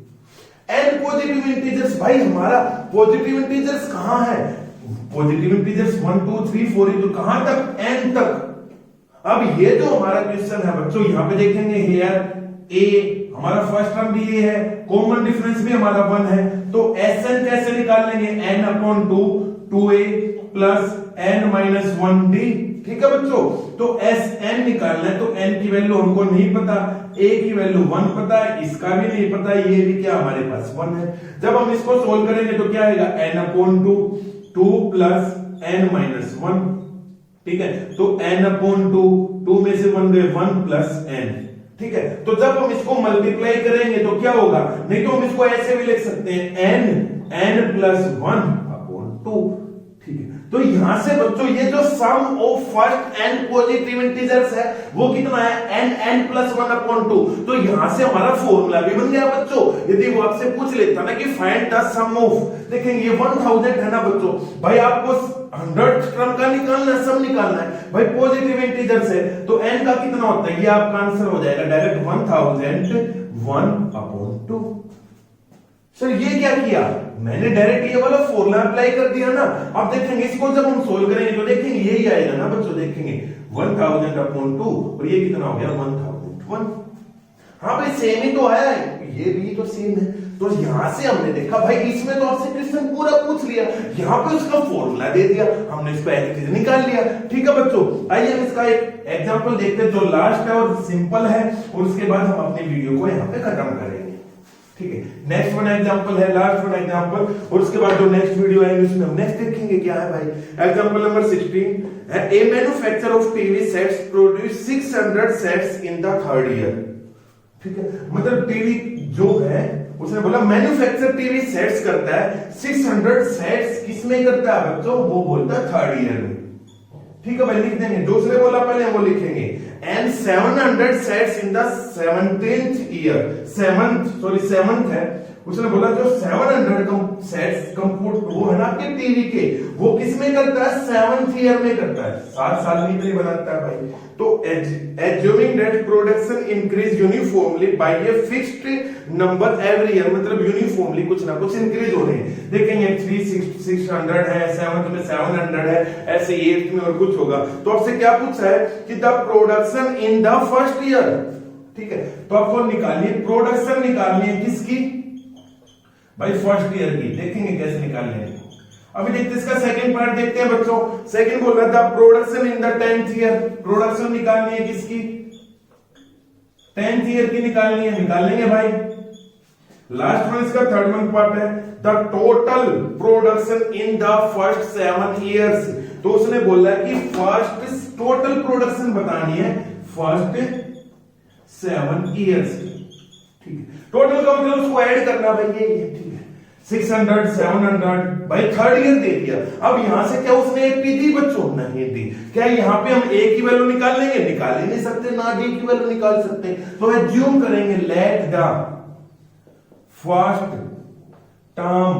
n पॉजिटिव इंटीजर्स, भाई हमारा पॉजिटिव इंटीजर्स कहां है, पॉजिटिव इंटीजर्स 1 2 3 4 तो कहां तक, n तक। अब ये जो हमारा क्वेश्चन है बच्चों, यहां पे देखेंगे हेयर a हमारा फर्स्ट टर्म भी ये है, कॉमन डिफरेंस भी हमारा 1 है, तो Sn कैसे निकाल लेंगे, n/2 2a plus n - 1d। ठीक है बच्चों, तो Sn निकालना है, तो n की वैल्यू हमको नहीं पता, a की वैल्यू 1 पता है, इसका भी नहीं पता, ये भी क्या हमारे पास 1 है। जब हम इसको सोल्व करेंगे तो क्या आएगा, n/2 2 प्लस n - 1। ठीक है, तो n/2 2 में से 1 गए 1 प्लस n। ठीक है, तो जब हम इसको मल्टीप्लाई करेंगे तो क्या होगा, नहीं तो हम इसको ऐसे भी लिख सकते हैं n + 1/2। ठीक है, तो यहां से बच्चों ये जो sum of first n positive integers है वो कितना है, n + 1/2। तो यहां से हमारा फॉर्मूला भी बन गया बच्चों। यदि वो आपसे पूछ लेता ना कि फाइंड द सम ऑफ, देखेंगे ये 1000 है ना बच्चों, भाई आपको 100 टर्म का निकालना है, सम निकालना है, भाई पॉजिटिव इंटीजर्स है तो n का कितना होता है, ये आपका आंसर हो जाएगा डायरेक्ट 1000 1/2। सर ये क्या किया, मैंने डायरेक्ट ये वाला फॉर्मूला अप्लाई कर दिया ना। अब देखेंगे इसको जब हम सोल्व करेंगे तो देखेंगे यही आएगा ना बच्चों, देखेंगे 1000/2 और ये कितना हो गया 1001। हाँ भाई सेम ही तो आया है, ये भी तो सेम है। तो यहां से हमने देखा भाई इसमें तो आपसे क्वेश्चन पूरा पूछ लिया, यहाँ पे उसका फॉर्मूला दे दिया, हमने इसको एक चीज निकाल लिया। ठीक है बच्चों, आइए हम इसका एक एग्जांपल देखते हैं जो लास्ट है और सिंपल है, और उसके बाद हम अपनी वीडियो को यहाँ पे खत्म करेंगे। ठीक है, नेक्स्ट वन एग्जांपल है, लास्ट वन एग्जांपल, और उसके बाद जो नेक्स्ट वीडियो आएगी उसमें हम नेक्स्ट देखेंगे क्या है भाई। एग्जांपल नंबर 16 है, a manufacturer of TV sets produce 600 sets in the third year. ठीक है, मतलब टीवी जो है उसने बोला मैन्युफैक्चर टीवी सेट्स करता है, 600 सेट्स किसमें करता है बच्चों, वो बोलता है थर्ड ईयर में। ठीक है भाई लिख देंगे, दूसरे बोला पहले वो लिखेंगे and 700 sets in the 17th year, 7th है, उसने बोला जो 700 सेट्स कंप्यूट वो है ना आपके टीवी के, वो किसमें करता है 7th ईयर में करता है, 7 साल में इतनी बनाता है भाई। तो assuming that production increase uniformly by a fixed number every year, मतलब यूनिफॉर्मली कुछ ना कुछ इंक्रीज हो रहे हैं। देखेंगे 600 है, 7th में 700 है, ऐसे 8th में और कुछ होगा। तो आपसे क्या पूछा है कि the production in the first year. ठीक है, तो आपको निकालनी है, प्रोडक्शन निकालनी है किसकी भाई, फर्स्ट ईयर की। देखेंगे कैसे निकालनी है, अभी देखते इसका सेकंड पार्ट देखते हैं बच्चों। सेकंड बोल रहा था production in the 10th year, production निकालनी है किसकी 10th ईयर की निकालनी है, निकाल लेंगे भाई। लास्ट वन इसका थर्ड वन पार्ट है, the total production in the first 7 years. तो उसने बोला कि फर्स्ट टोटल प्रोडक्शन बतानी है फर्स्ट 7 ईयर्स की। ठीक है, टोटल का मतलब उसको ऐड करना भाई, ये ठीक है 600 700 भाई थर्ड ईयर दे दिया। अब यहां से क्या उसने एपी दी बच्चों, नहीं दी। क्या यहां पे हम ए की वैल्यू निकाल लेंगे, निकाल ही नहीं सकते, ना डी की वैल्यू निकाल सकते। तो एज्यूम करेंगे let the first term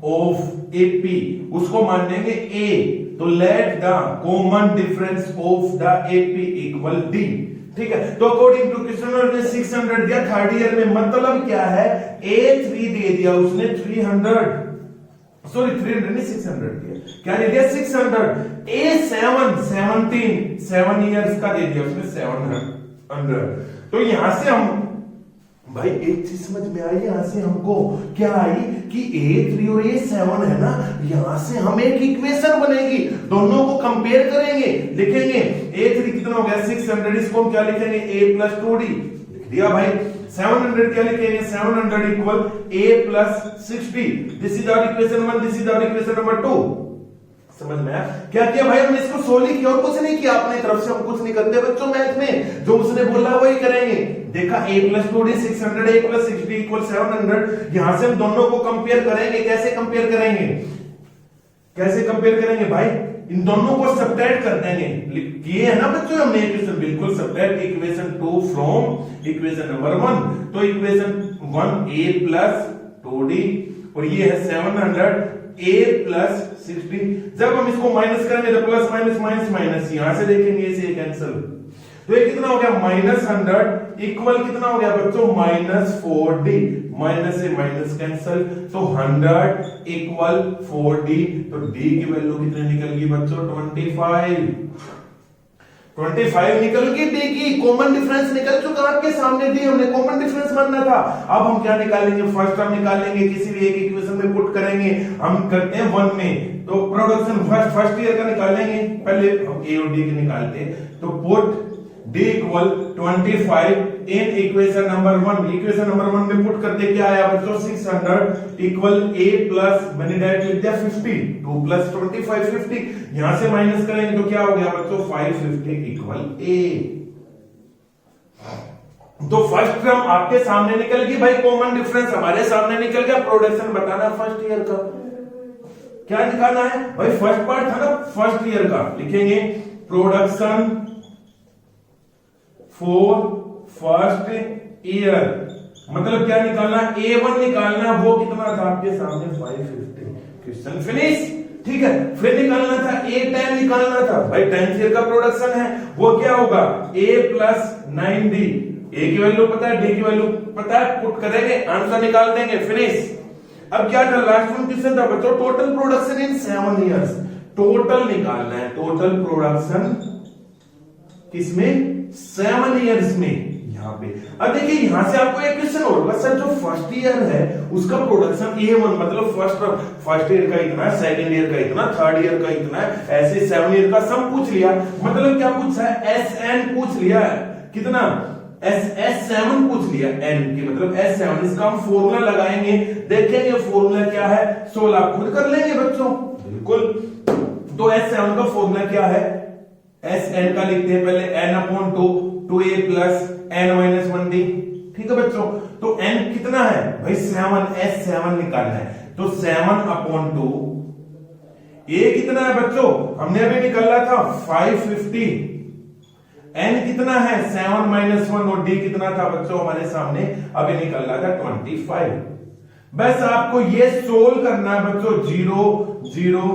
of AP, उसको मान लेंगे ए। तो let the common difference of the AP equal D. ठीक है, तो अकॉर्डिंग टू क्वेश्चन ने 600 दिया थर्ड ईयर में, मतलब क्या है, A3 दे दिया उसने 300, सॉरी 300 नहीं 600 दिया, क्या दे दिया 600। A7 17 7 इयर्स का दे दिया उसने 700। तो यहां से हम भाई एक चीज समझ में आई, यहां से हमको क्या आई कि A3 और A7 है ना, यहां से हम एक इक्वेशन बनेगी, दोनों को कंपेयर करेंगे, लिखेंगे A3 कितना हो गया 600, इसको हम क्या लिखेंगे A प्लस 2D लिख दिया भाई। 700 क्या लिखेंगे 700 equal A plus 6D। This is our equation 1, this is our equation number 2। समझ में आया क्या किया भाई, हमने इसको सोल्व किया और कुछ नहीं किया अपने तरफ से, हम कुछ नहीं करते बच्चों मैथ में, जो उसने बोला वही करेंगे। देखा A plus 2D 600, A plus 6D equal 700। यहां से हम दोनों को कंपेयर करेंगे, कैसे कंपेयर करेंगे, कैसे कंपेयर करेंगे भाई, इन दोनों को सब्ट्रैक्ट कर देंगे, किए है ना बच्चों हमने इक्वेशन, बिल्कुल subtract equation 2 from equation number 1। तो इक्वेशन 1 A प्लस 2D और ये है 700 A प्लस 60। जब हम इसको माइनस करेंगे तो प्लस माइनस माइनस माइनस, यहां से देखेंगे इसे कैंसिल, तो ये कितना हो गया -100 इक्वल कितना हो गया बच्चों -4D, माइनस से माइनस कैंसिल, तो 100 इक्वल 4D। तो D की वैल्यू कितनी निकल गई बच्चों 25 निकल गई। D की कॉमन डिफरेंस निकल चुका आपके सामने, D हमने कॉमन डिफरेंस मानना था। अब हम क्या निकालेंगे, फर्स्ट टर्म निकालेंगे, किसी भी एक इक्वेशन में पुट करेंगे, हम करते हैं 1 में, तो प्रोडक्शन फर्स्ट ईयर का निकालेंगे, पहले हम A और D के निकालते हैं। तो put D equal 25 in equation number 1, equation number 1 में पुट करते क्या आया बच्चों 600 इक्वल A प्लस मैंने डायरेक्ट लिख दिया 50, 2 प्लस 25 50, यहां से माइनस करेंगे तो क्या हो गया बच्चों 550 इक्वल A। तो फर्स्ट टर्म आपके सामने निकल गई भाई, कॉमन डिफरेंस हमारे सामने निकल गया। प्रोडक्शन बताना फर्स्ट ईयर का, क्या निकालना है भाई, फर्स्ट पार्ट था ना फर्स्ट ईयर का, लिखेंगे प्रोडक्शन फॉर फर्स्ट ईयर, मतलब क्या निकालना, A1 निकालना, वो कितना था आपके सामने 550। Question finish. ठीक है, फिर निकालना था A10 निकालना था भाई, 10th ईयर का प्रोडक्शन है, वो क्या होगा A प्लस 9D। A की वैल्यू पता है, D की वैल्यू पता है, पुट करेंगे आंसर निकाल देंगे, फिनिश। अब क्या था लास्ट में क्वेश्चन था बच्चों, total production in 7 years, total निकालना है, टोटल प्रोडक्शन किसमें 7 इयर्स में, यहाँ पे। अब देखिए यहां से आपको एक क्वेश्चन और होगा, सर जो फर्स्ट ईयर है उसका प्रोडक्शन A1 मतलब फर्स्ट ईयर का इतना, सेकंड ईयर का इतना, थर्ड ईयर का इतना, ऐसे 7 ईयर का सम पूछ लिया, मतलब क्या पूछा है SN पूछ लिया है, कितना S7 पूछ लिया, N की मतलब S7, इसका हम फॉर्मूला लगाएंगे, देखेंगे फॉर्मूला क्या है, 16 खुद कर लेंगे बच्चों, बिल्कुल। तो S7 का फॉर्मूला क्या है, Sn का लिखते हैं पहले n/2 2a प्लस n-1d। ठीक है बच्चों, तो n कितना है भाई 7, S7 निकालना है, तो 7/2 a कितना है बच्चों, हमने अभी निकाला था 550, n कितना है 7 - 1 और d कितना था बच्चों हमारे सामने अभी निकल रहा था 25। बस आपको ये सोल्व करना है बच्चों, 0 0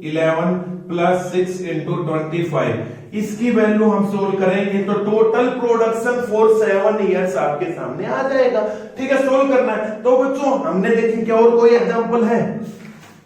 11 प्लस 6 इंटू 25, इसकी वैल्यू हम सोल्व करेंगे तो टोटल प्रोडक्शन फॉर 7 इयर्स आपके सामने आ जाएगा। ठीक है, सोल्व करना है। तो बच्चों हमने देखी क्या और कोई एग्जांपल है,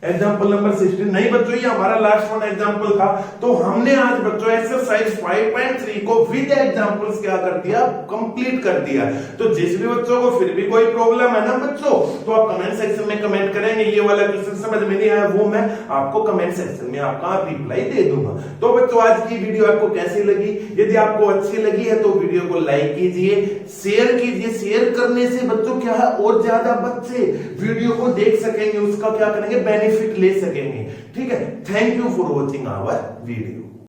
एग्जांपल नंबर 16 नहीं बच्चों, ये हमारा लास्ट वन एग्जांपल था। तो हमने आज बच्चों एक्सरसाइज 5.3 को विद एग्जांपल्स क्या कर दिया, कंप्लीट कर दिया। तो जिस भी बच्चों को फिर भी कोई प्रॉब्लम है ना बच्चों, तो आप कमेंट सेक्शन में कमेंट करेंगे, ये वाला क्वेश्चन समझ में नहीं आया, वो मैं आपको कमेंट सेक्शन में आपका रिप्लाई दे दूंगा। तो बच्चों आज की वीडियो आपको कैसी लगी, यदि आपको अच्छी लगी है तो वीडियो को लाइक कीजिए, शेयर कीजिए, शेयर करने से बच्चों क्या है और ज्यादा बच्चे वीडियो को देख सकेंगे, उसका क्या करेंगे बेनिफिट ले सकेंगे। ठीक है, thank you for watching our video.